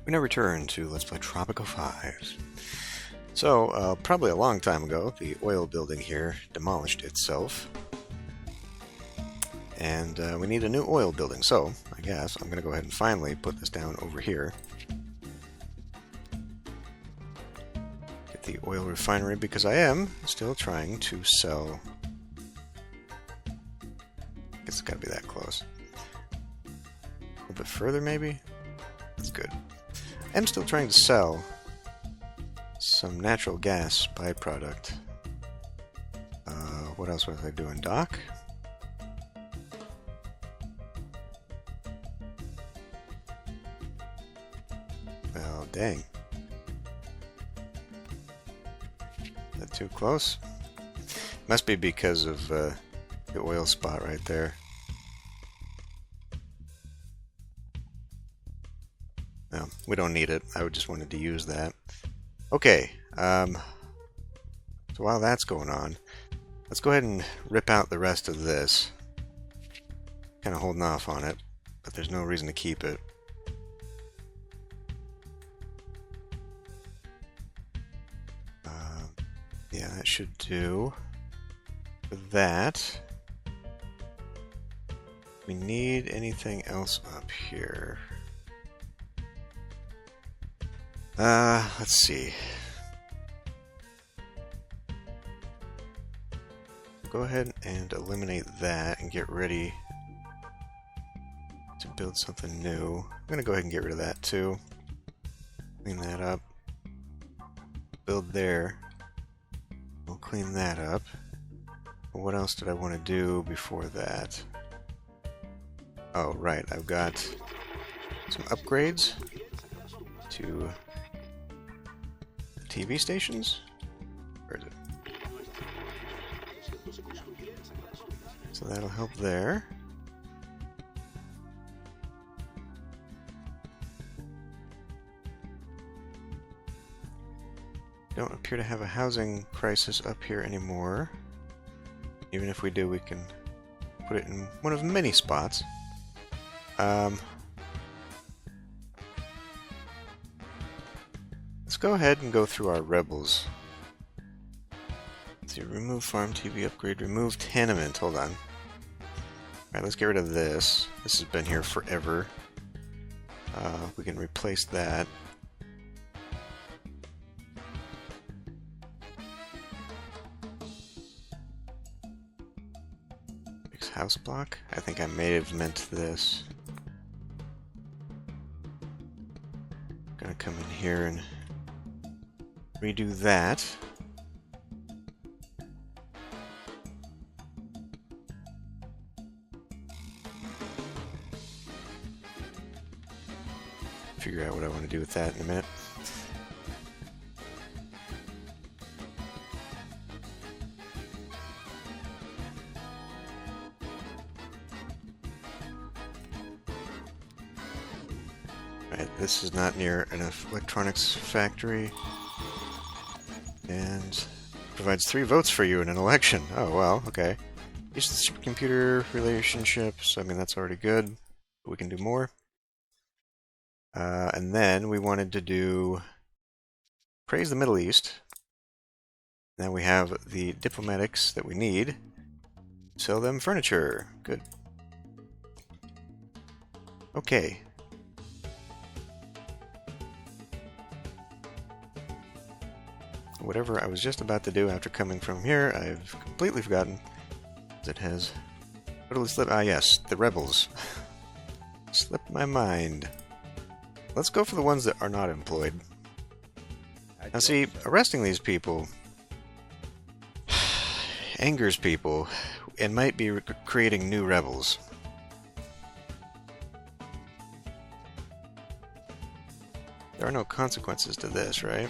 We now return to Let's Play Tropico 5. So, probably a long time ago, the oil building here demolished itself. And we need a new oil building, so I guess I'm going to go ahead and finally put this down over here. Get the oil refinery, because I am still trying to sell... I guess it's got to be that close. A little bit further, maybe? That's good. I'm still trying to sell some natural gas byproduct. What else was I doing? Dock? Well, dang. Is that too close? Must be because of the oil spot right there. No, we don't need it. I just wanted to use that. Okay, so while that's going on, let's go ahead and rip out the rest of this. Kind of holding off on it, but there's no reason to keep it. Yeah, that should do. For that, we need anything else up here. Let's see. Go ahead and eliminate that and get ready to build something new. I'm going to go ahead and get rid of that too. Clean that up. Build there. We'll clean that up. But what else did I want to do before that? Oh, right. I've got some upgrades to TV stations? Where is it? So that'll help there. Don't appear to have a housing crisis up here anymore. Even if we do, we can put it in one of many spots. Let's go ahead and go through our rebels. Let's see, remove farm TV upgrade, remove tenement. Hold on. Alright, let's get rid of this. This has been here forever. We can replace that. Fix house block? I think I may have meant this. Gonna come in here and redo that. Figure out what I want to do with that in a minute. Right, this is not near an electronics factory. And provides 3 votes for you in an election. Oh, well, okay. Use the supercomputer relationships. I mean, that's already good. But we can do more. And then we wanted to do praise the Middle East. Now we have the diplomatics that we need. Sell them furniture. Good. Okay. Whatever I was just about to do after coming from here, I've completely forgotten. It has totally slipped. Ah, yes, the rebels. Slipped my mind. Let's go for the ones that are not employed. Now see, arresting these people angers people and might be creating new rebels. There are no consequences to this, right?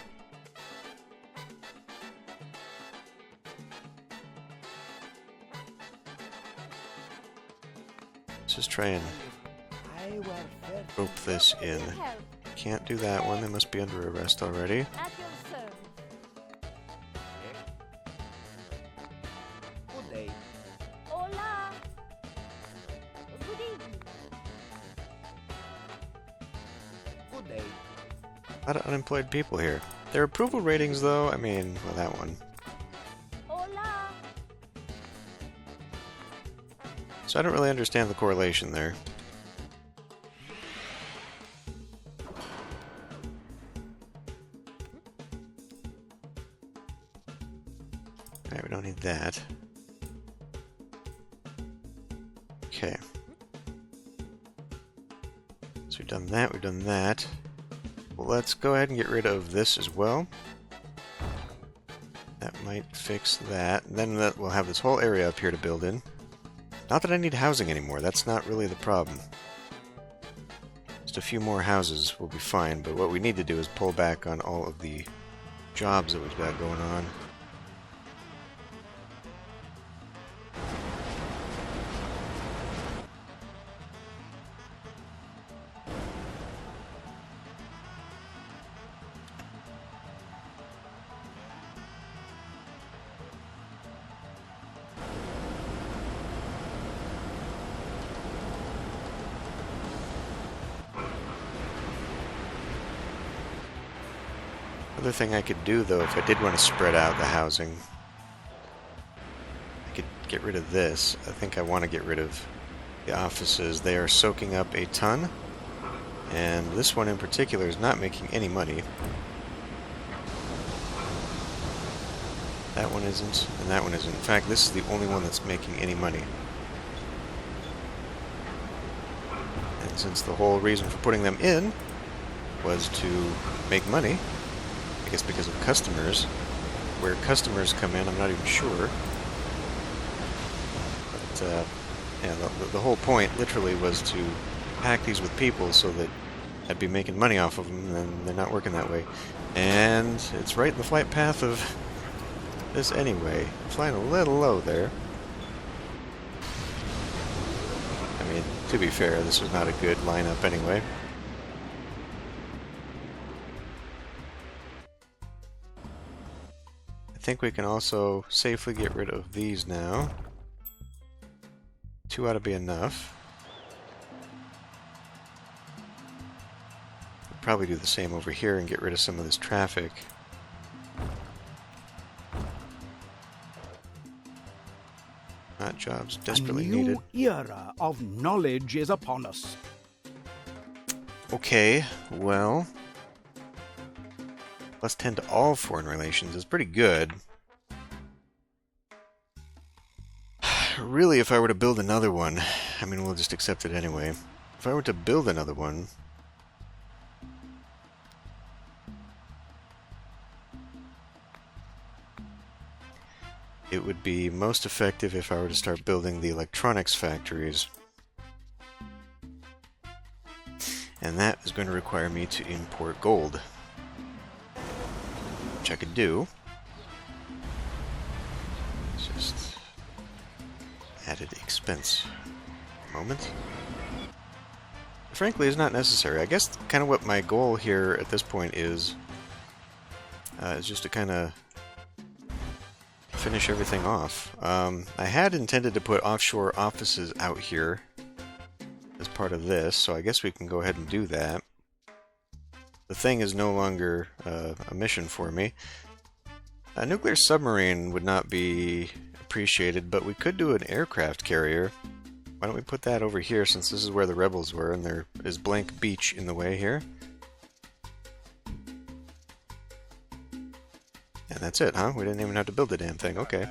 Let's just try and rope this in. Can't do that one, they must be under arrest already. Good day. A lot of unemployed people here. Their approval ratings, though, I mean, well, that one. Hola. So I don't really understand the correlation there. Alright, we don't need that. Okay. So we've done that, we've done that. Well, let's go ahead and get rid of this as well. That might fix that. And then we'll have this whole area up here to build in. Not that I need housing anymore, that's not really the problem. Just a few more houses will be fine, but what we need to do is pull back on all of the jobs that we've got going on. Other thing I could do, though, if I did want to spread out the housing, I could get rid of this. I think I want to get rid of the offices. They are soaking up a ton, and this one in particular is not making any money. That one isn't, and that one isn't. In fact, this is the only one that's making any money. And since the whole reason for putting them in was to make money, I guess because of customers. Where customers come in, I'm not even sure. But, yeah, the whole point, literally, was to pack these with people so that I'd be making money off of them, and they're not working that way. And it's right in the flight path of this anyway. Flying a little low there. I mean, to be fair, this was not a good lineup anyway. I think we can also safely get rid of these now. 2 ought to be enough. We'll probably do the same over here and get rid of some of this traffic. Not jobs desperately needed. A new era of knowledge is upon us. Okay, well... +10 to all foreign relations is pretty good. Really, if I were to build another one... I mean, we'll just accept it anyway. If I were to build another one... it would be most effective if I were to start building the electronics factories. And that is going to require me to import gold. Which I could do. Just added expense. Moment. Frankly, it's not necessary. I guess kind of what my goal here at this point is just to kind of finish everything off. I had intended to put offshore offices out here as part of this, so I guess we can go ahead and do that. The thing is no longer a mission for me. A nuclear submarine would not be appreciated, but we could do an aircraft carrier. Why don't we put that over here, since this is where the rebels were, and there is blank beach in the way here. And that's it, huh? We didn't even have to build the damn thing. Okay.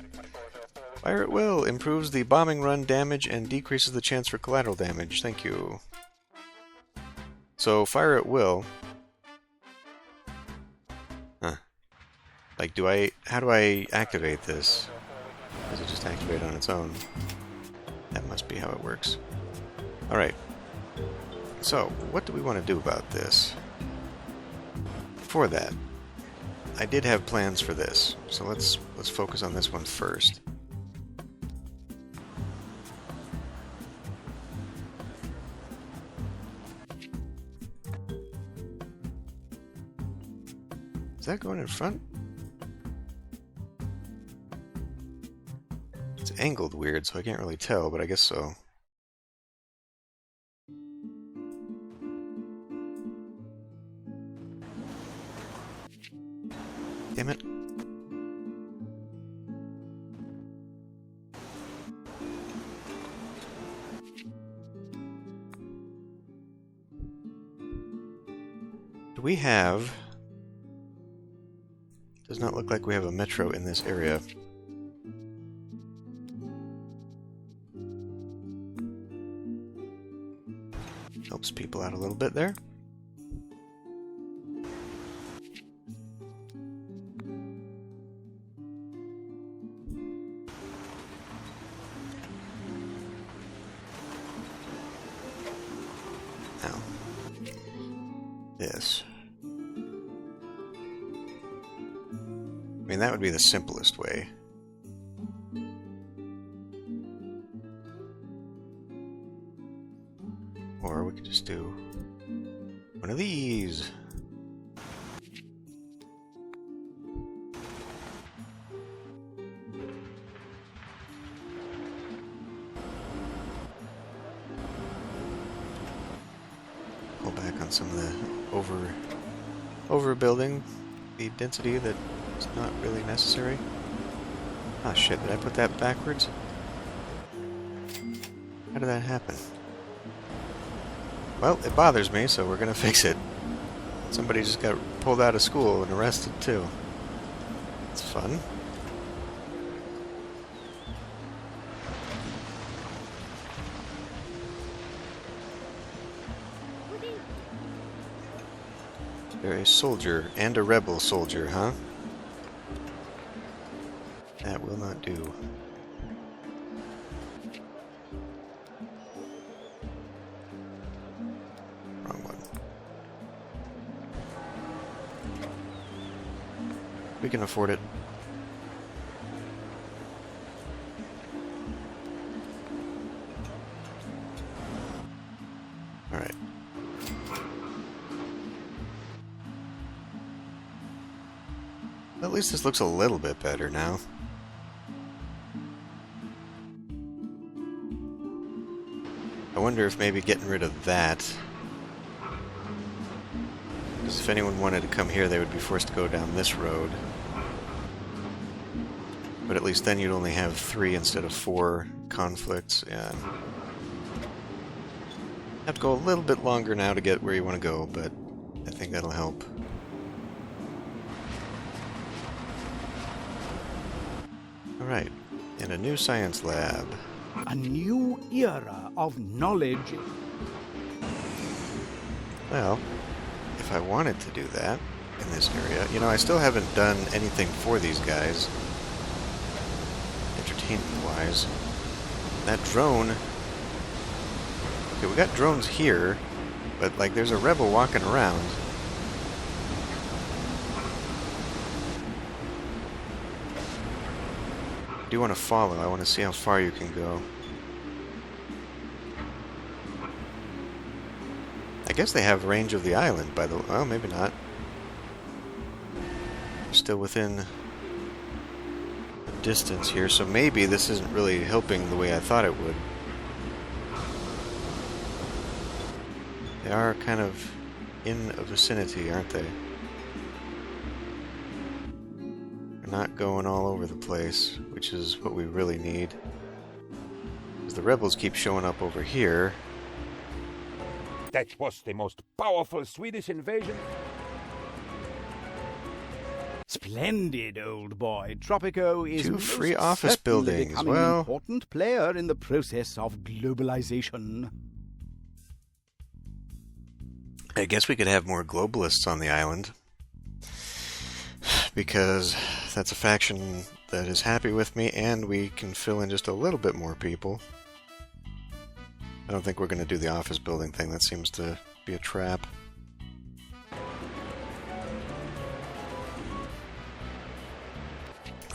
Fire at will. Improves the bombing run damage and decreases the chance for collateral damage. Thank you. So, fire at will... Huh. Like, how do I activate this? Does it just activate on its own? That must be how it works. Alright. So, what do we want to do about this? For that, I did have plans for this, so let's focus on this one first. Is that going in front? It's angled weird, so I can't really tell, but I guess so. Damn it. Do we have... Does not look like we have a metro in this area. Helps people out a little bit there. Now, this. I mean, that would be the simplest way. Or we could just do one of these. Pull back on some of the overbuilding, the density that is not really necessary. Ah, shit, did I put that backwards? How did that happen? Well, it bothers me, so we're gonna fix it. Somebody just got pulled out of school and arrested, too. It's fun. You're a soldier and a rebel soldier, huh? That will not do. Wrong one. We can afford it. Alright. At least this looks a little bit better now. I wonder if maybe getting rid of that, because if anyone wanted to come here, they would be forced to go down this road. But at least then you'd only have 3 instead of 4 conflicts. Yeah. Have to go a little bit longer now to get where you want to go, but I think that'll help. Alright, and a new science lab. A new era of knowledge. Well, if I wanted to do that in this area, you know, I still haven't done anything for these guys, entertainment-wise. That drone... Okay, we got drones here, but, like, there's a rebel walking around. I do want to follow. I want to see how far you can go. I guess they have range of the island, by the way. Well, maybe not. Still within the distance here, so maybe this isn't really helping the way I thought it would. They are kind of in a vicinity, aren't they? They're not going all over the place, which is what we really need. Because the rebels keep showing up over here. That was the most powerful Swedish invasion. Splendid, old boy. Tropico is 2 most free office certainly buildings. becoming Well, an important player in the process of globalization. I guess we could have more globalists on the island. Because that's a faction that is happy with me, and we can fill in just a little bit more people. I don't think we're going to do the office building thing. That seems to be a trap.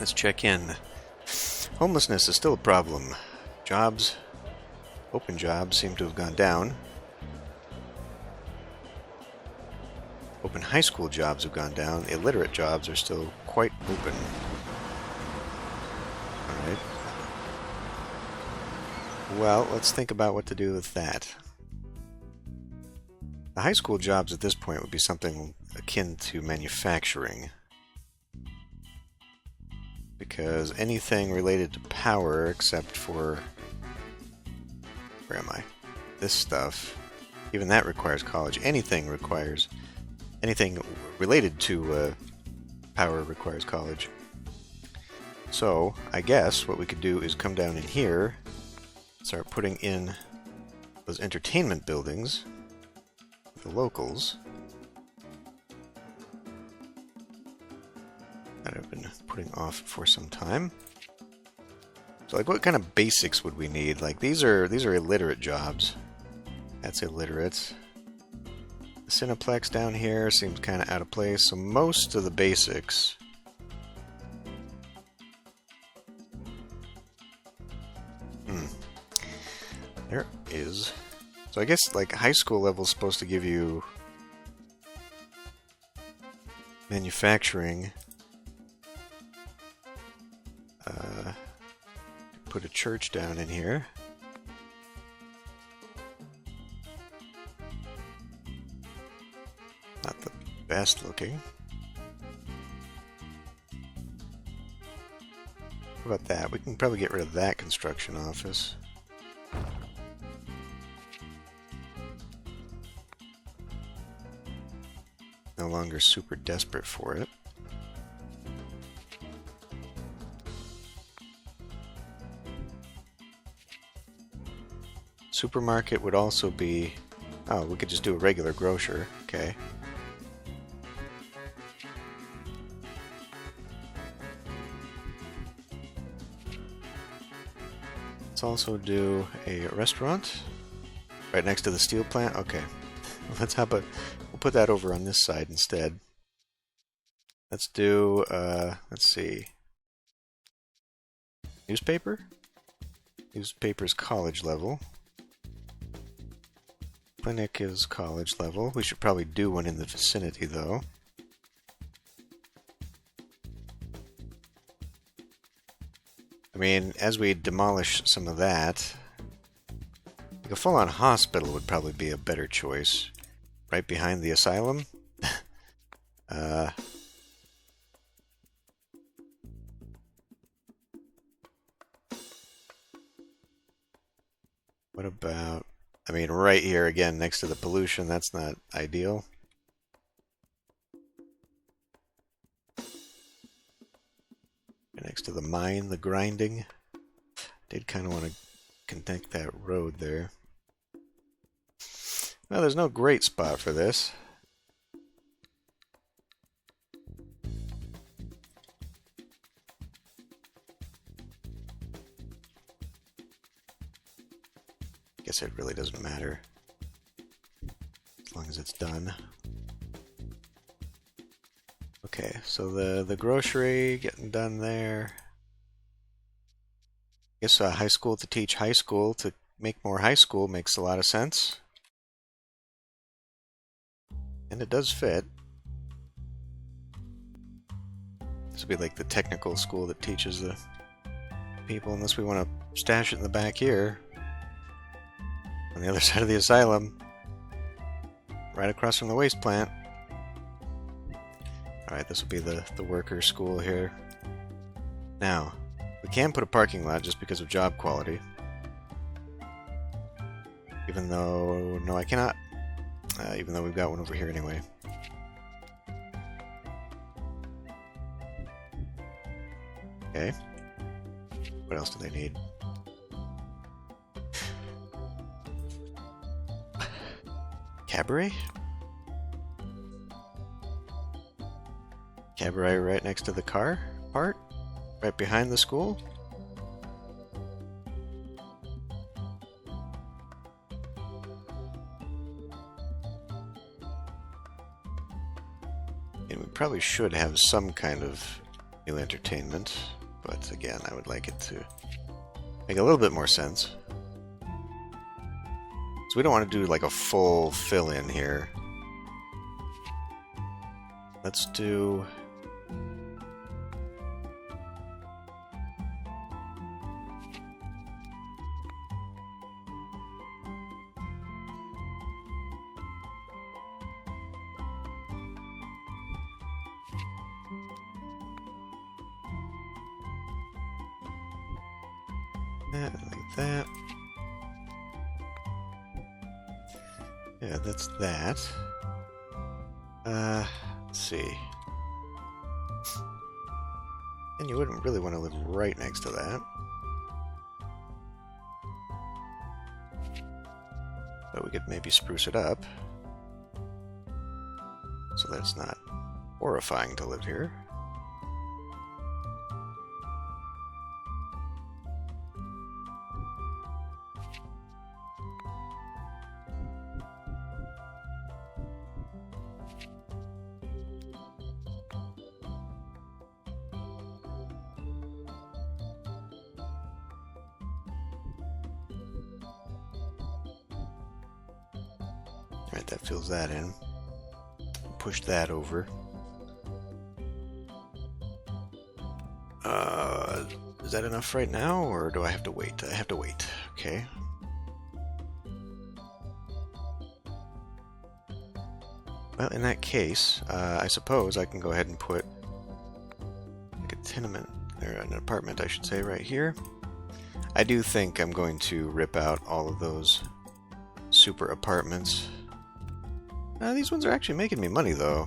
Let's check in. Homelessness is still a problem. Jobs, open jobs, seem to have gone down. Open high school jobs have gone down. Illiterate jobs are still quite open. Alright. Well, let's think about what to do with that. The high school jobs at this point would be something akin to manufacturing. because anything related to power, except for... Where am I? This stuff. Even that requires college. Anything related to power requires college. So, I guess what we could do is come down in here, start putting in those entertainment buildings, the locals, that I've been putting off for some time. So, like, what kind of basics would we need? Like, these are illiterate jobs. That's illiterate. The Cineplex down here seems kind of out of place, so most of the basics... There is... So I guess, like, high school level is supposed to give you... manufacturing. Put a church down in here. Not the best looking. How about that? We can probably get rid of that construction office. No longer super desperate for it. Supermarket would also be... Oh, we could just do a regular grocer. Okay. Let's also do a restaurant right next to the steel plant. Okay. Let's have a... We'll put that over on this side instead. Let's do, let's see. Newspaper? Newspaper's college level. Clinic is college level. We should probably do one in the vicinity, though. I mean, as we demolish some of that, like a full-on hospital would probably be a better choice. Right behind the asylum. What about... I mean, right here, again, next to the pollution, that's not ideal. Next to the mine, the grinding. Did kind of want to connect that road there. Well, there's no great spot for this. Guess it really doesn't matter. As long as it's done. Okay, so the grocery getting done there. Guess high school to teach high school to make more high school makes a lot of sense. And it does fit. This would be like the technical school that teaches the people, unless we want to stash it in the back here. On the other side of the asylum. Right across from the waste plant. Alright, this will be the worker school here. Now, we can put a parking lot just because of job quality. Even though... No, I cannot. Even though we've got one over here anyway. Okay. What else do they need? Cabaret? Cabaret right next to the car part? Right behind the school? And we probably should have some kind of new entertainment, but again, I would like it to make a little bit more sense. So we don't want to do like a full fill-in here. Let's do... That, like that. Yeah, that's that. Let's see. And you wouldn't really want to live right next to that. But we could maybe spruce it up so that it's not horrifying to live here. Alright, that fills that in. Push that over. Is that enough right now, or do I have to wait? I have to wait. Okay. Well, in that case, I suppose I can go ahead and put like a tenement, or an apartment, I should say, right here. I do think I'm going to rip out all of those super apartments. These ones are actually making me money, though.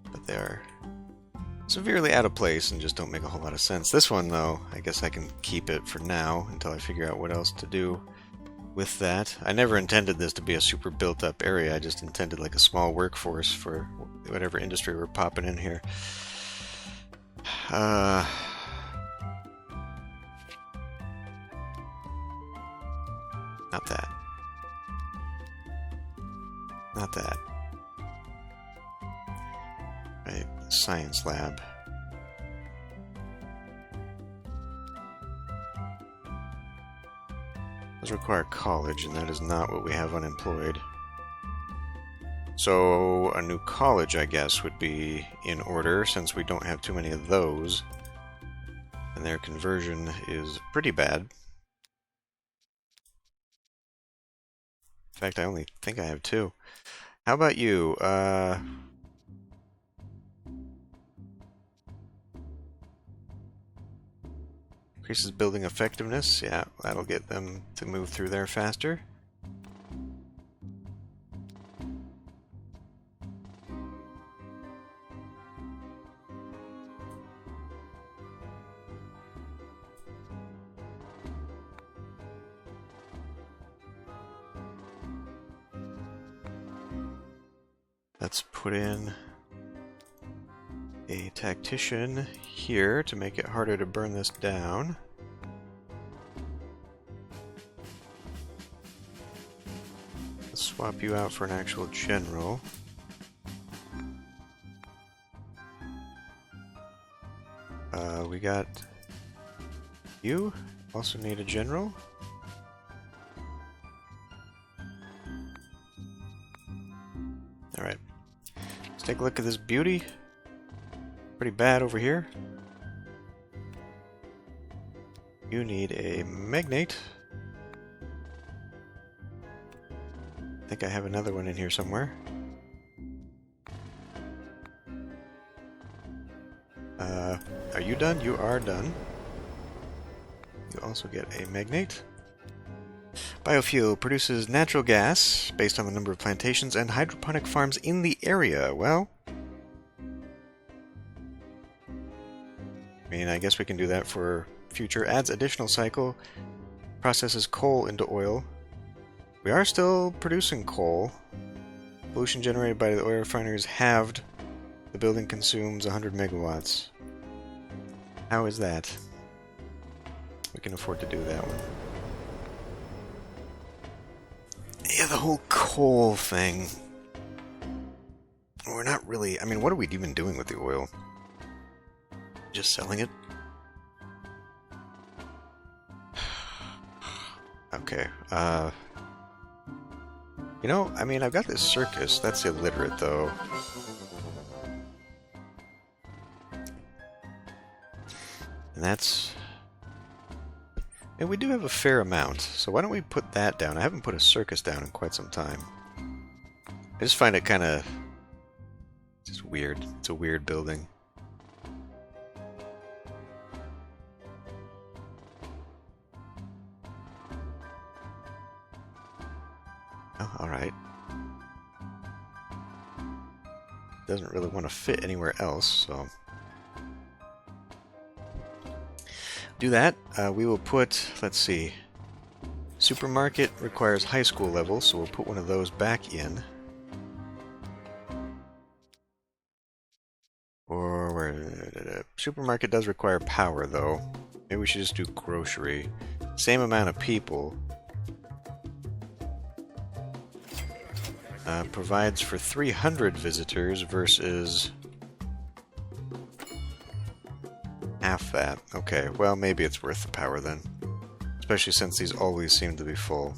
But they are severely out of place and just don't make a whole lot of sense. This one, though, I guess I can keep it for now until I figure out what else to do with that. I never intended this to be a super built-up area. I just intended like a small workforce for whatever industry we're popping in here. Not that. Not that. Right, science lab. Those require college, and that is not what we have unemployed. So a new college, I guess, would be in order, since we don't have too many of those. And their conversion is pretty bad. In fact, I only think I have 2. How about you? Increases building effectiveness. Yeah, that'll get them to move through there faster. Let's put in a tactician here to make it harder to burn this down. Let's swap you out for an actual general. We got you. Also need a general. Alright. Let's take a look at this beauty. Pretty bad over here. You need a magnate. I think I have another one in here somewhere. Are you done? You are done. You also get a magnate. Biofuel produces natural gas based on the number of plantations and hydroponic farms in the area. Well, I mean, I guess we can do that for future. Adds additional cycle. Processes coal into oil. We are still producing coal. Pollution generated by the oil refineries halved. The building consumes 100 megawatts. How is that? We can afford to do that one. Yeah, the whole coal thing. We're not really... I mean, what are we even doing with the oil? Just selling it? Okay, you know, I mean, I've got this circus. That's illiterate, though. And that's... And we do have a fair amount, so why don't we put that down? I haven't put a circus down in quite some time. I just find it kind of... just weird. It's a weird building. alright. Doesn't really want to fit anywhere else, so... do that. We will put, let's see... supermarket requires high school level, so we'll put one of those back in. Or where... supermarket does require power, though. Maybe we should just do grocery. Same amount of people. Provides for 300 visitors versus half that. Okay, well, maybe it's worth the power then. Especially since these always seem to be full.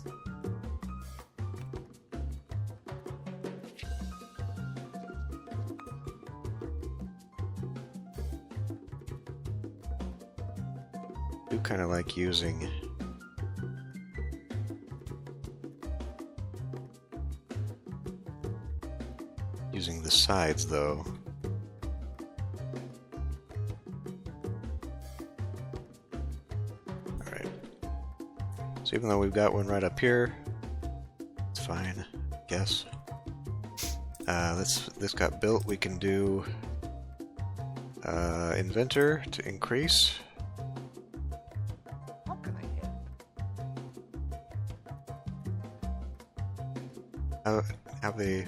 I do kind of like using... using the sides, though. Alright. So even though we've got one right up here, it's fine, I guess. This got built, we can do inventor to increase. How can I help? Have they...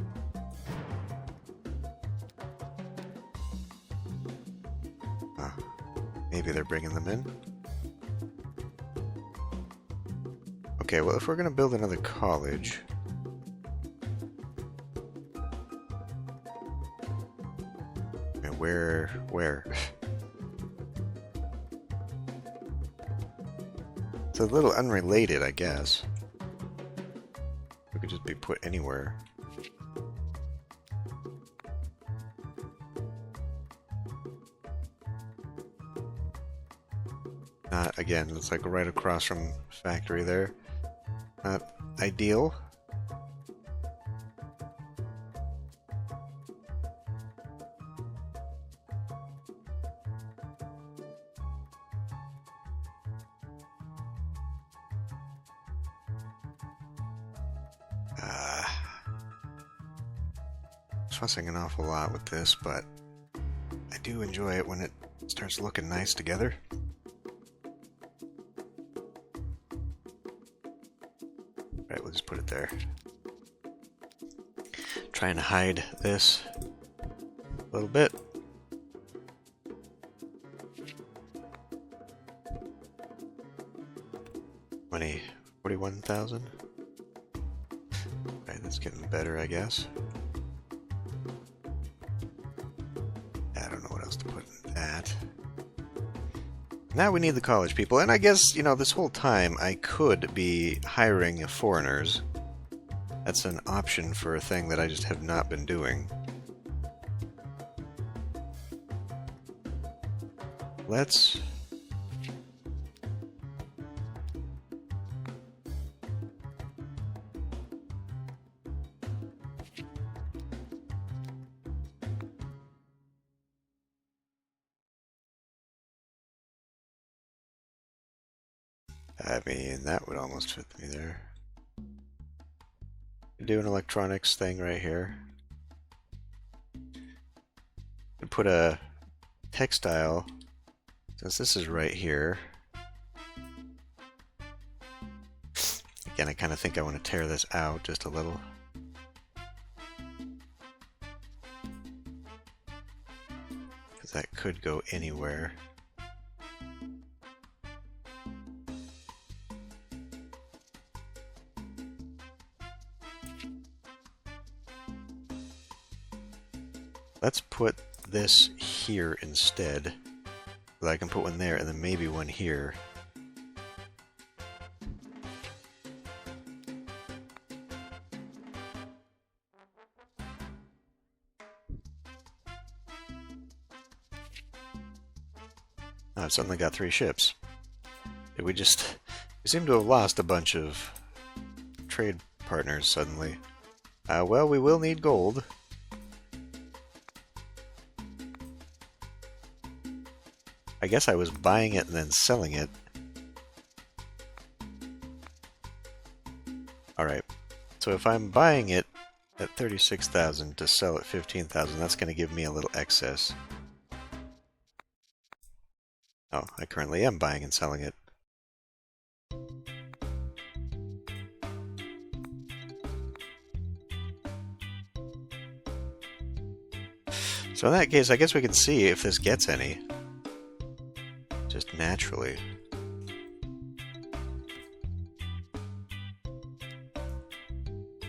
maybe they're bringing them in. Okay, well, if we're going to build another college... okay, where? It's a little unrelated, I guess. It could just be put anywhere. Again, it's like right across from factory there. Not ideal. Fussing an awful lot with this, but I do enjoy it when it starts looking nice together. Right, we'll just put it there. Trying to hide this a little bit. Money, 41,000. Right, that's getting better, I guess. I don't know what else to put in that. Now we need the college people, and I guess, you know, this whole time I could be hiring foreigners. That's an option for a thing that I just have not been doing. Let's... I mean, that would almost fit me there. Do an electronics thing right here. And put a textile, since this is right here. Again, I kind of think I want to tear this out just a little. Because that could go anywhere. Let's put this here instead. So I can put one there and then maybe one here. Oh, I've suddenly got 3 ships. We seem to have lost a bunch of trade partners suddenly. Well, we will need gold. I guess I was buying it and then selling it. Alright, So if I'm buying it at 36,000 to sell at 15,000, that's going to give me a little excess. Oh, I currently am buying and selling it. So in that case, I guess we can see if this gets any. Just naturally.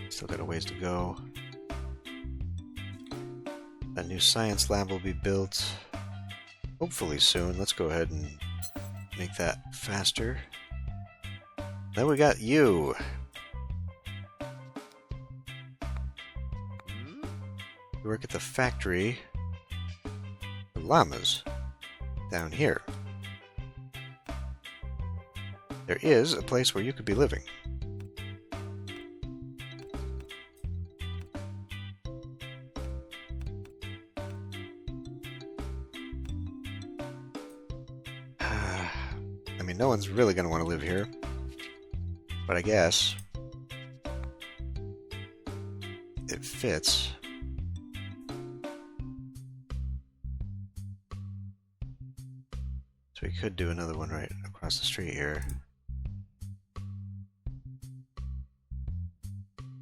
Still got a ways to go. That new science lab will be built hopefully soon. Let's go ahead and make that faster. Then we got you. You work at the factory for llamas down here. There is a place where you could be living. I mean, no one's really going to want to live here. But I guess it fits. So we could do another one right across the street here.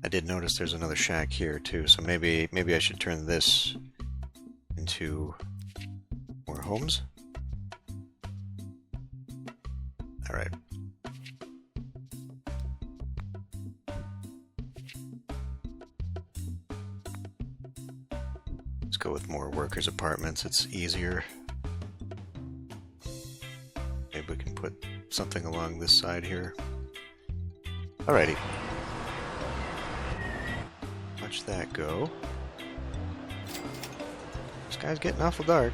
I did notice there's another shack here too, so maybe I should turn this into more homes. All right. Let's go with more workers' apartments. It's easier. Maybe we can put something along this side here. Alrighty. Watch that go. Sky's getting awful dark.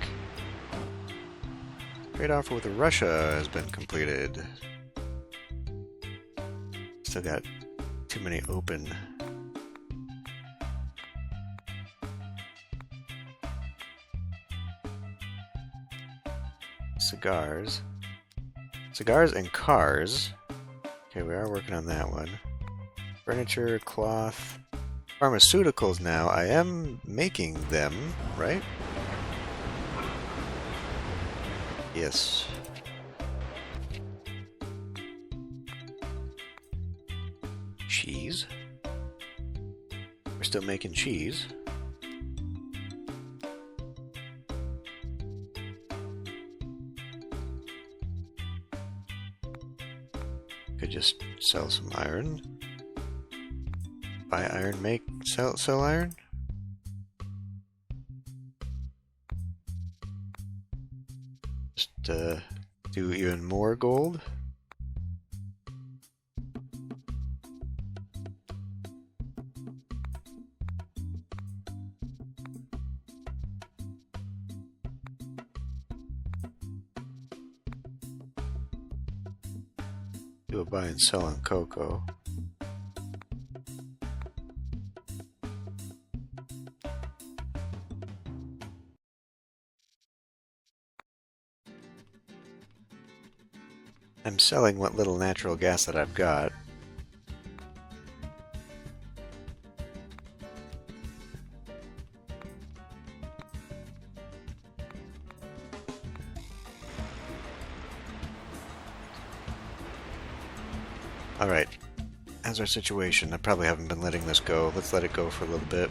Trade offer with Russia has been completed. Still got too many open. Cigars. Cigars and cars. Okay, we are working on that one. Furniture, cloth, pharmaceuticals now. I am making them, right? Yes. Cheese. We're still making cheese. Could just sell some iron. Buy iron, make sell iron. Do even more gold. Do a buy and sell on cocoa. I'm selling what little natural gas that I've got. Alright, how's our situation? I probably haven't been letting this go. Let's let it go for a little bit.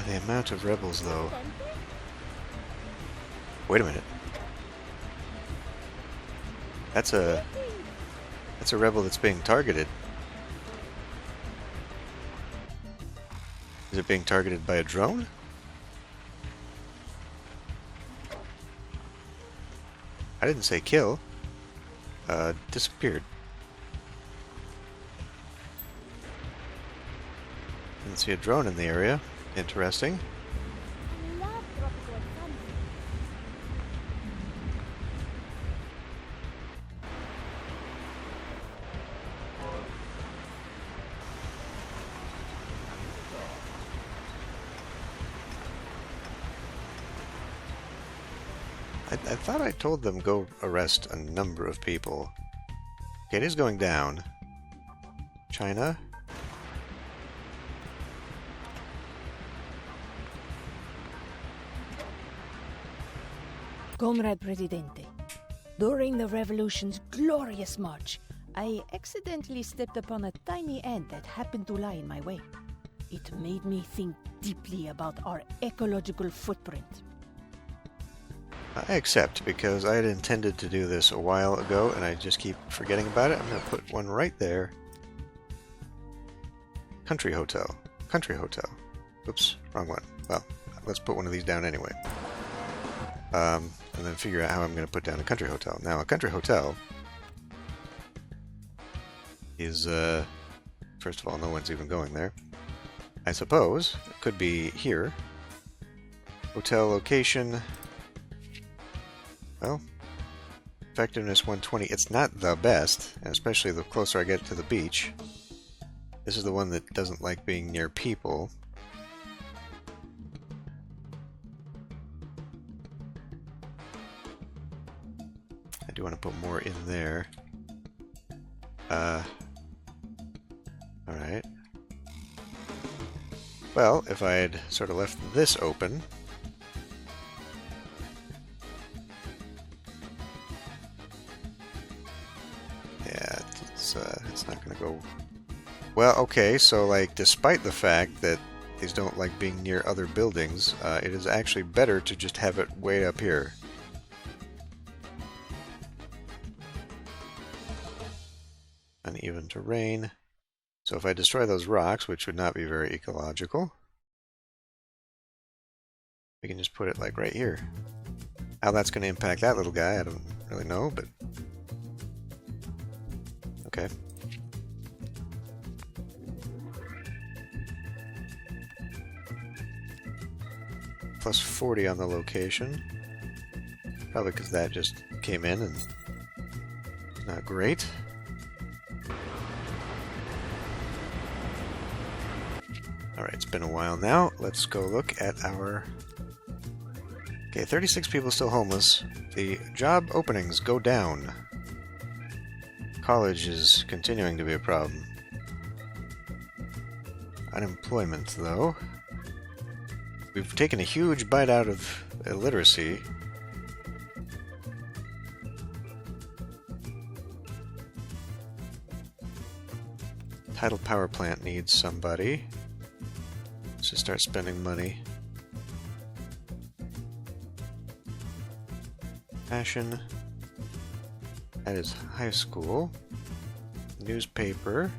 The amount of rebels, though. Wait a minute. That's a rebel that's being targeted. Is it being targeted by a drone? I didn't say kill. Disappeared. Didn't see a drone in the area. Interesting. Love tropical fun. I thought I told them go arrest a number of people. Okay, it is going down. China. Comrade Presidente, during the revolution's glorious march, I accidentally stepped upon a tiny ant that happened to lie in my way. It made me think deeply about our ecological footprint. I accept, because I had intended to do this a while ago, and I just keep forgetting about it. I'm going to put one right there. Country hotel. Country hotel. Oops, wrong one. Well, let's put one of these down anyway. And then figure out how I'm going to put down a country hotel. Now, a country hotel is, first of all, no one's even going there. I suppose it could be here. Hotel location. Well, effectiveness 120. It's not the best, and especially the closer I get to the beach. This is the one that doesn't like being near people. I do want to put more in there. Alright. Well, if I had sort of left this open... Yeah, it's not going to go... Well, okay, so, like, despite the fact that these don't like being near other buildings, it is actually better to just have it way up here. Uneven terrain. So if I destroy those rocks, which would not be very ecological, we can just put it, like, right here. How that's going to impact that little guy, I don't really know, but... Okay. Plus 40 on the location. Probably because that just came in and not great. Alright, it's been a while now. Let's go look at our... Okay, 36 people still homeless. The job openings go down. College is continuing to be a problem. Unemployment, though. We've taken a huge bite out of illiteracy. Tidal power plant needs somebody. Let's just start spending money. Fashion. That is high school. Newspaper.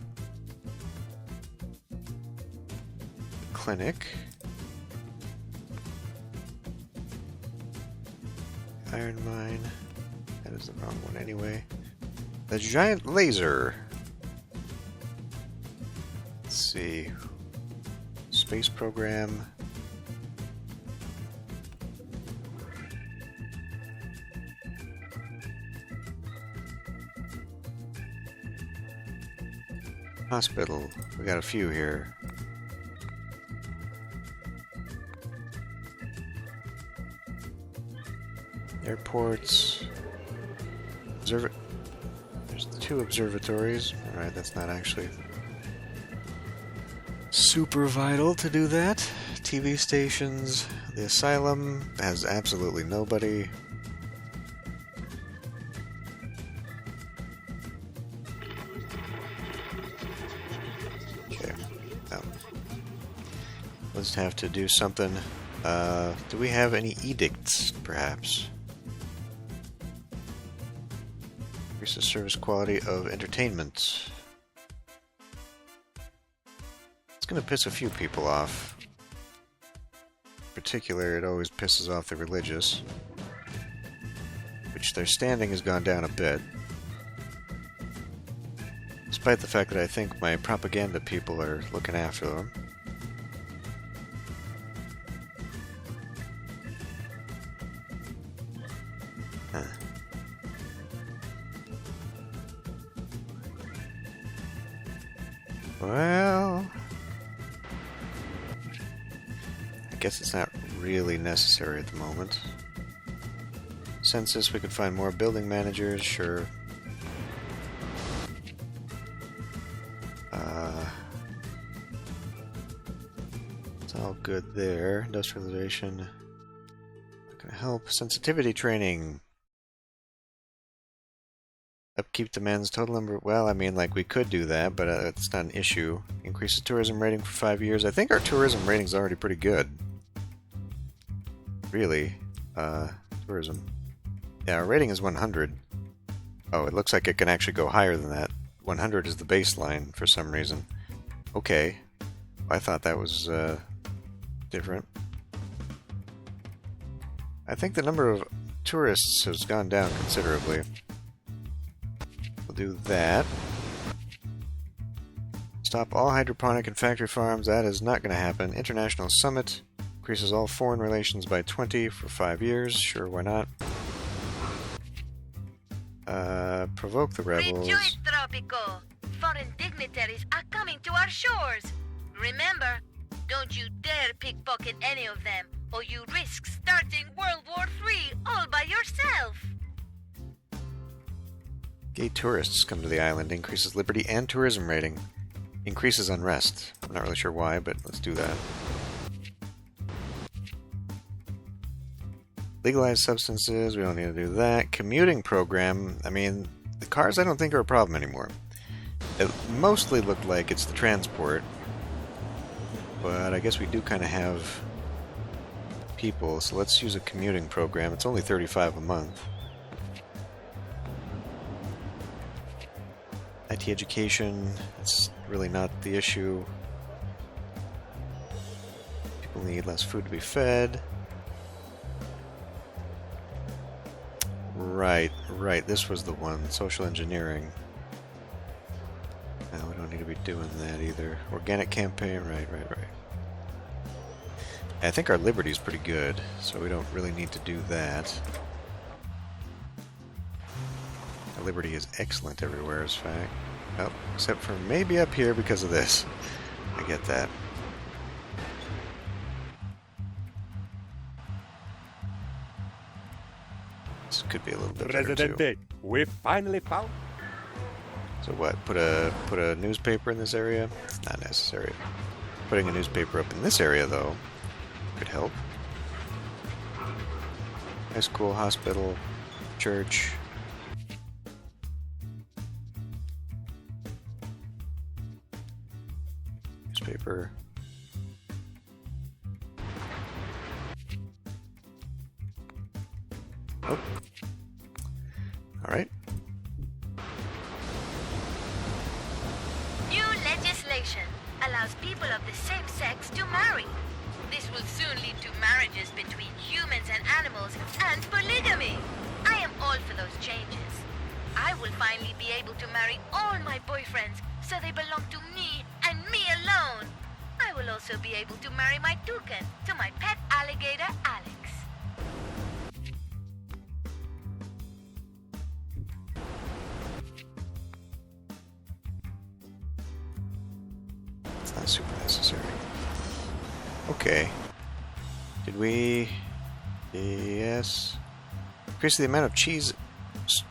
Clinic. Iron mine. That is the wrong one anyway. The giant laser. Let's see. Space program. Hospital. We got a few here. Airports. There's 2 observatories. Alright, that's not actually super vital to do that. TV stations. The asylum has absolutely nobody. Okay. Let's have to do something. Do we have any edicts, perhaps? Increase the service quality of entertainment. It's going to piss a few people off. In particular, it always pisses off the religious, which their standing has gone down a bit. Despite the fact that I think my propaganda people are looking after them. Huh. Well, I guess it's not really necessary at the moment. Census, we could find more building managers, sure. It's all good there. Industrialization. Not gonna help. Sensitivity training. Upkeep demands total number. Well, I mean, like, we could do that, but it's not an issue. Increases tourism rating for 5 years. I think our tourism rating's already pretty good. Really. Tourism. Yeah, our rating is 100. Oh, it looks like it can actually go higher than that. 100 is the baseline for some reason. Okay. I thought that was different. I think the number of tourists has gone down considerably. We'll do that. Stop all hydroponic and factory farms. That is not going to happen. International Summit. Increases all foreign relations by 20 for 5 years. Sure, why not? Provoke the rebels. Rejoice, Tropico! Foreign dignitaries are coming to our shores. Remember, don't you dare pickpocket any of them, or you risk starting World War III all by yourself. Gay tourists come to the island. Increases liberty and tourism rating. Increases unrest. I'm not really sure why, but let's do that. Legalized substances, we don't need to do that. Commuting program, I mean, the cars I don't think are a problem anymore. It mostly looked like it's the transport, but I guess we do kind of have people, so let's use a commuting program. It's only $35 a month. IT education, it's really not the issue. People need less food to be fed. Right, this was the one. Social engineering. No, we don't need to be doing that either. Organic campaign, right. I think our liberty is pretty good, so we don't really need to do that. Our liberty is excellent everywhere, as fact. Oh, except for maybe up here because of this. I get that. This could be a little bit better too. Presidente, we finally found. So what? Put a newspaper in this area? It's not necessary. Putting a newspaper up in this area, though, could help. High school, hospital, church. Newspaper. Oh. Alright. New legislation allows people of the same sex to marry. This will soon lead to marriages between humans and animals and polygamy. I am all for those changes. I will finally be able to marry all my boyfriends so they belong to me and me alone. I will also be able to marry my toucan to my pet alligator, Alex. It's not super necessary. Okay. Did we... Yes. Increase the amount of cheese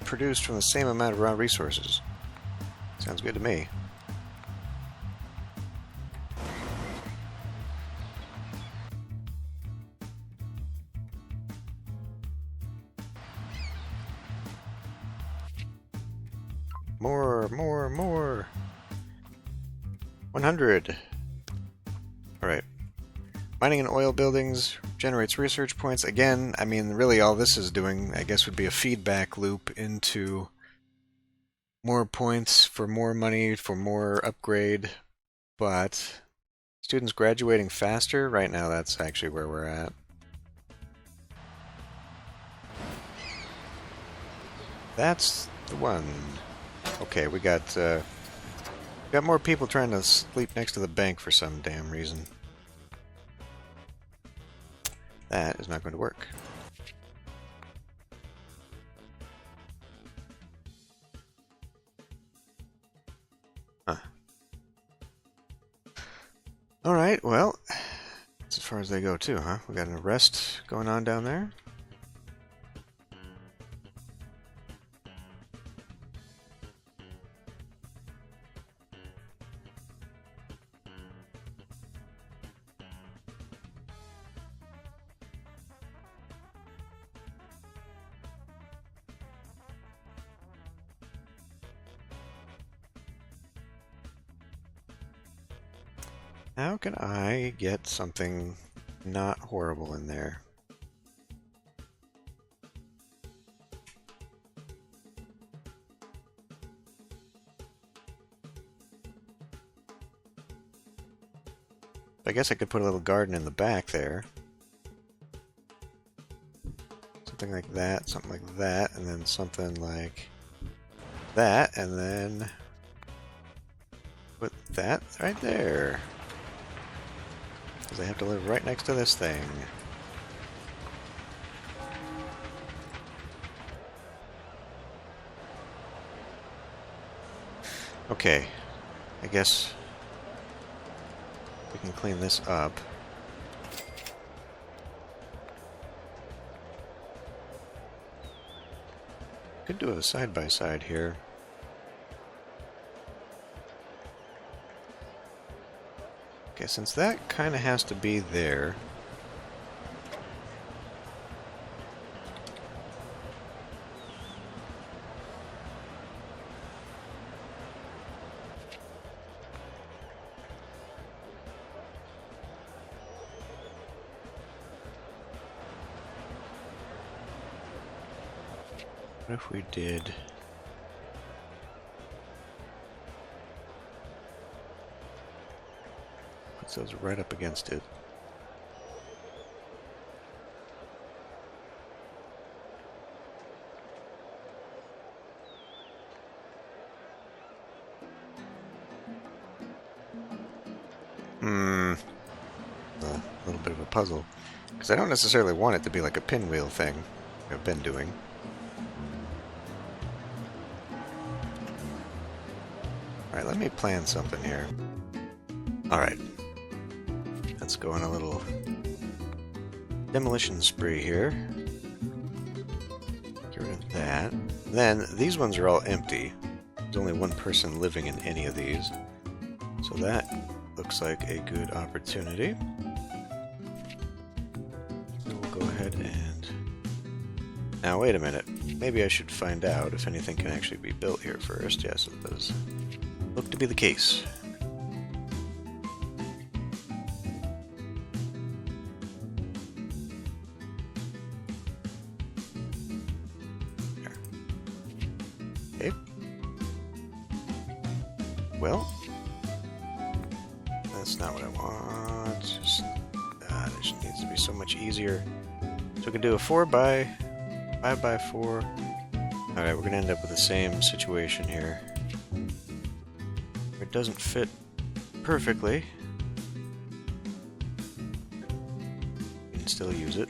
produced from the same amount of raw resources. Sounds good to me. More. 100. Alright. Mining and oil buildings generates research points. Again, I mean, really all this is doing, I guess, would be a feedback loop into more points for more money, for more upgrade. But students graduating faster, right now that's actually where we're at. That's the one. Okay, we got more people trying to sleep next to the bank for some damn reason. That is not going to work. Huh. Alright, well, that's as far as they go too, huh? We got an arrest going on down there. How can I get something not horrible in there? I guess I could put a little garden in the back there. Something like that, and then something like that, and then put that right there. Because I have to live right next to this thing. Okay, I guess we can clean this up. Could do a side-by-side here. Okay, since that kind of has to be there, what if we did... puts those right up against it. A little bit of a puzzle. Because I don't necessarily want it to be like a pinwheel thing I've been doing. Alright, let me plan something here. Alright. Let's go on a little demolition spree here. Get rid of that. Then, these ones are all empty. There's only one person living in any of these. So that looks like a good opportunity. So we'll go ahead and... Now, wait a minute. Maybe I should find out if anything can actually be built here first. Yes, it does look to be the case. Okay. Well, that's not what I want. Just, this needs to be so much easier. So we can do a 5 by 4. Alright, we're gonna end up with the same situation here. It doesn't fit perfectly. You can still use it.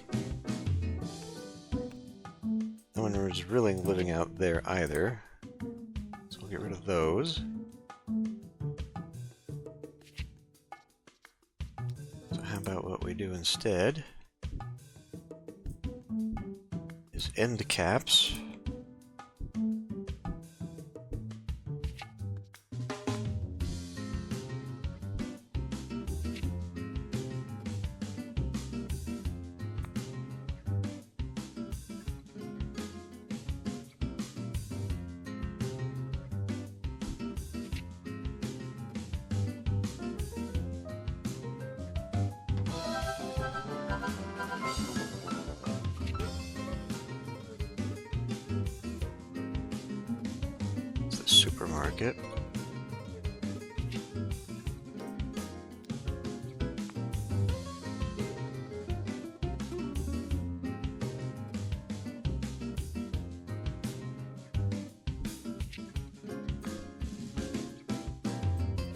No one is really living out there either. So we'll get rid of those. So how about what we do instead is end caps. Supermarket.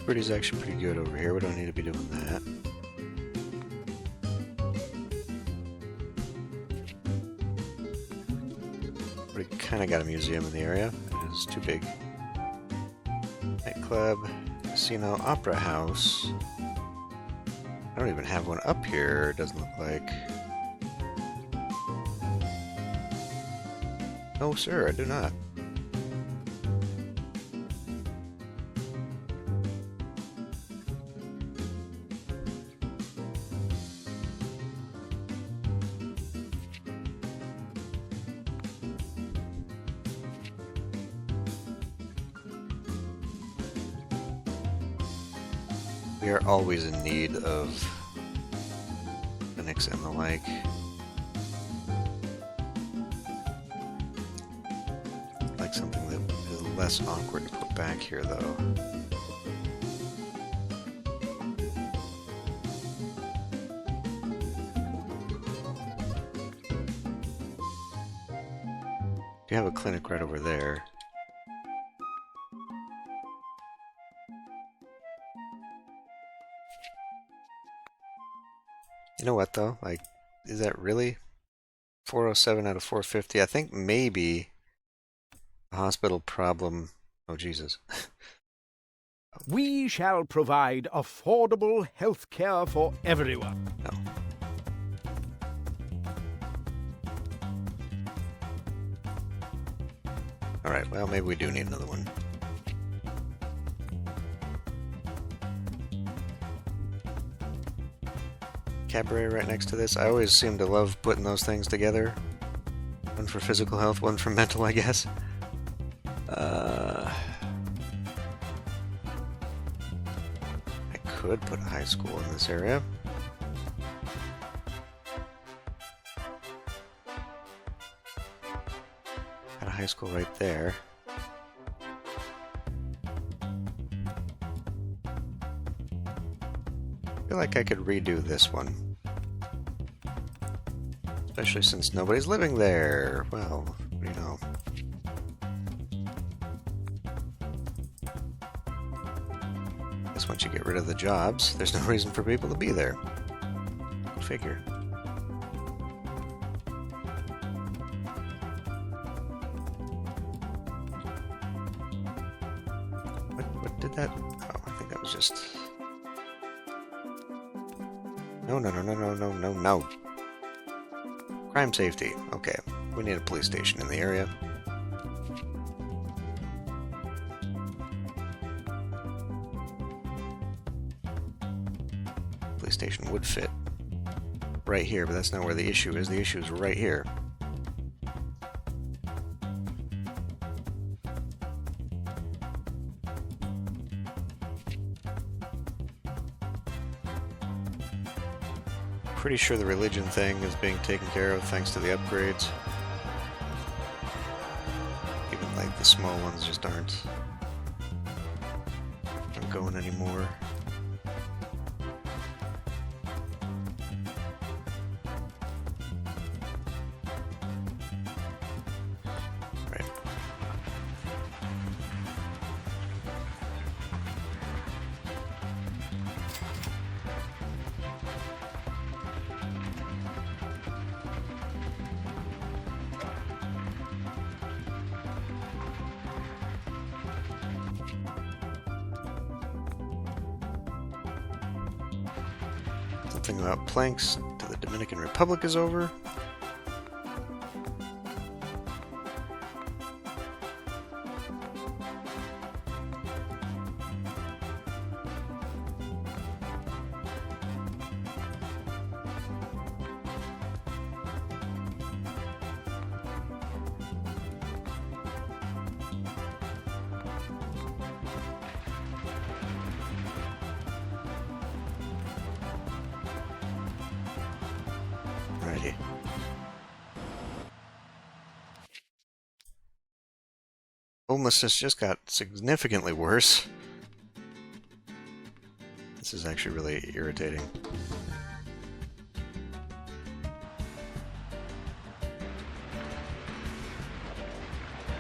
Pretty's actually pretty good over here. We don't need to be doing that. We kind of got a museum in the area. It is too big. Nightclub, casino, opera house. I don't even have one up here, it doesn't look like. No, sir, I do not. We are always in need of clinics and the like. Like something that is less awkward to put back here, though. You have a clinic right over there. You know what, though? Like, is that really 407 out of 450? I think maybe the hospital problem... Oh, Jesus. We shall provide affordable health care for everyone. No. Alright, well, maybe we do need another one. Cabaret right next to this. I always seem to love putting those things together. One for physical health, one for mental, I guess. I could put a high school in this area. Got a high school right there. I feel like I could redo this one. Especially since nobody's living there. Well, you know. Guess once you get rid of the jobs, there's no reason for people to be there. Go figure. What did that? Oh, I think that was just... No. Crime safety. Okay. We need a police station in the area. Police station would fit right here, but that's not where the issue is. The issue is right here. Pretty sure the religion thing is being taken care of thanks to the upgrades. Even like the small ones just aren't going anymore. Right. Something about planks to the Dominican Republic is over. Alrighty. Homelessness just got significantly worse. This is actually really irritating.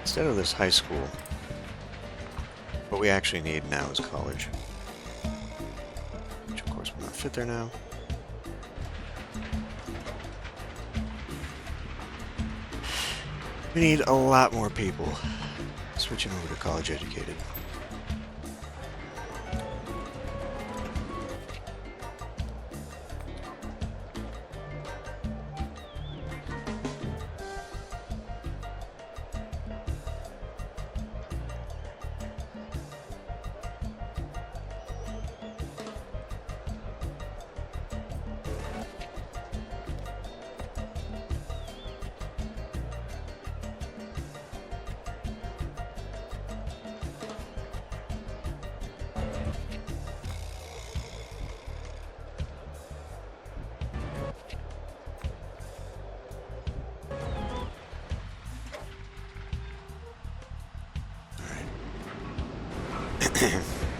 Instead of this high school, what we actually need now is college. Which of course will not fit there now. We need a lot more people switching over to college educated.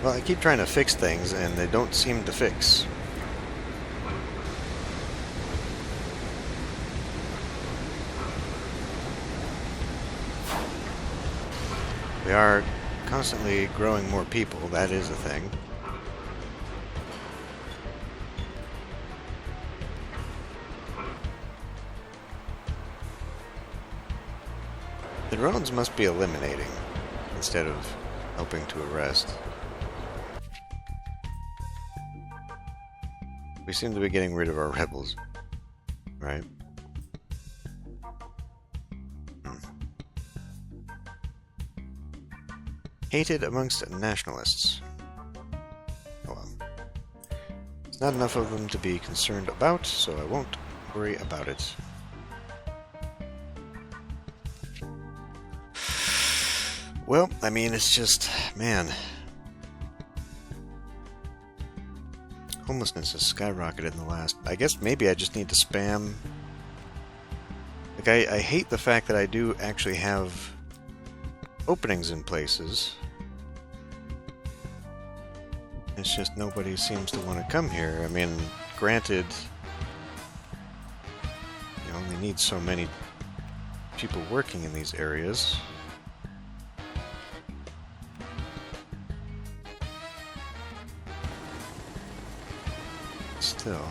Well, I keep trying to fix things, and they don't seem to fix. We are constantly growing more people, that is a thing. The drones must be eliminating, instead of helping to arrest. We seem to be getting rid of our rebels, right? Hated amongst nationalists. Oh well. There's not enough of them to be concerned about, so I won't worry about it. Well, I mean, it's just, man. Homelessness has skyrocketed in the last... I guess maybe I just need to spam... Like, I hate the fact that I do actually have openings in places. It's just nobody seems to want to come here. I mean, granted, you only need so many people working in these areas. Still,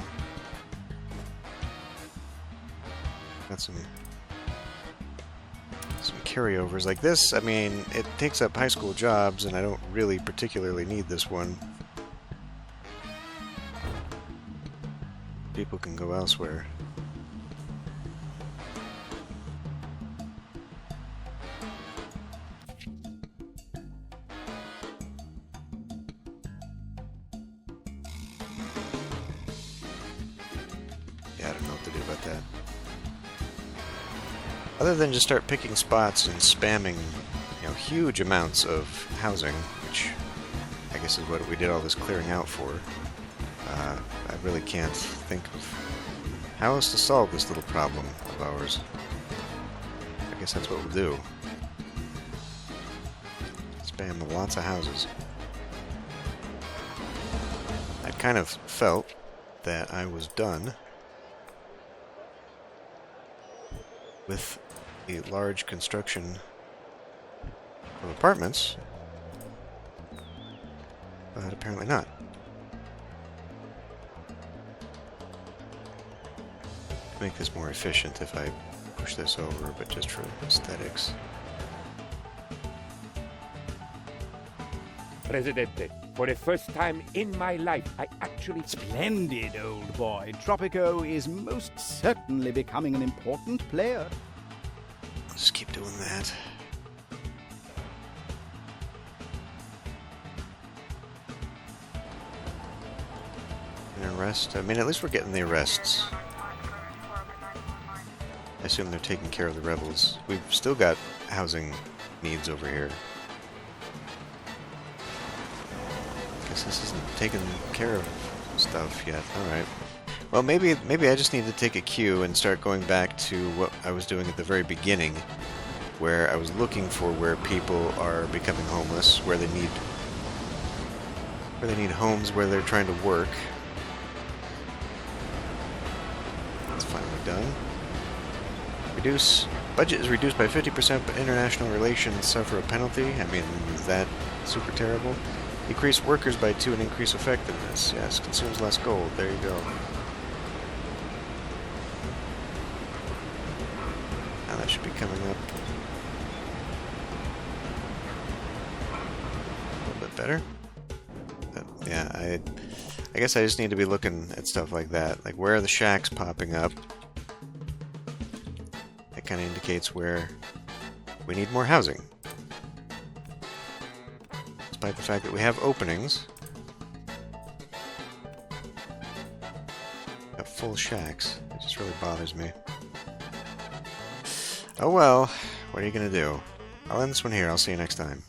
got some carryovers like this. I mean, it takes up high school jobs, and I don't really particularly need this one. People can go elsewhere. Yeah, I don't know what to do about that. Other than just start picking spots and spamming, you know, huge amounts of housing, which I guess is what we did all this clearing out for. I really can't think of how else to solve this little problem of ours. I guess that's what we'll do. Spam lots of houses. I kind of felt that I was done with the large construction of apartments, but apparently not. Make this more efficient if I push this over, but just for aesthetics. Presidente, for the first time in my life, I actually... Splendid, old boy. Tropico is most certainly becoming an important player. Just keep doing that. And arrest. I mean, at least we're getting the arrests. I assume they're taking care of the rebels. We've still got housing needs over here. Guess this isn't taking care of stuff yet. Alright. Well, maybe I just need to take a cue and start going back to what I was doing at the very beginning, where I was looking for where people are becoming homeless, where they need homes, where they're trying to work. That's finally done. Budget is reduced by 50%, but international relations suffer a penalty. I mean, is that super terrible? Decrease workers by 2 and increase effectiveness. Yes, consumes less gold. There you go. Now that should be coming up a little bit better. But yeah, I guess I just need to be looking at stuff like that. Like, where are the shacks popping up? That kind of indicates where we need more housing. Despite the fact that we have openings. Got full shacks. It just really bothers me. Oh well, what are you gonna do? I'll end this one here. I'll see you next time.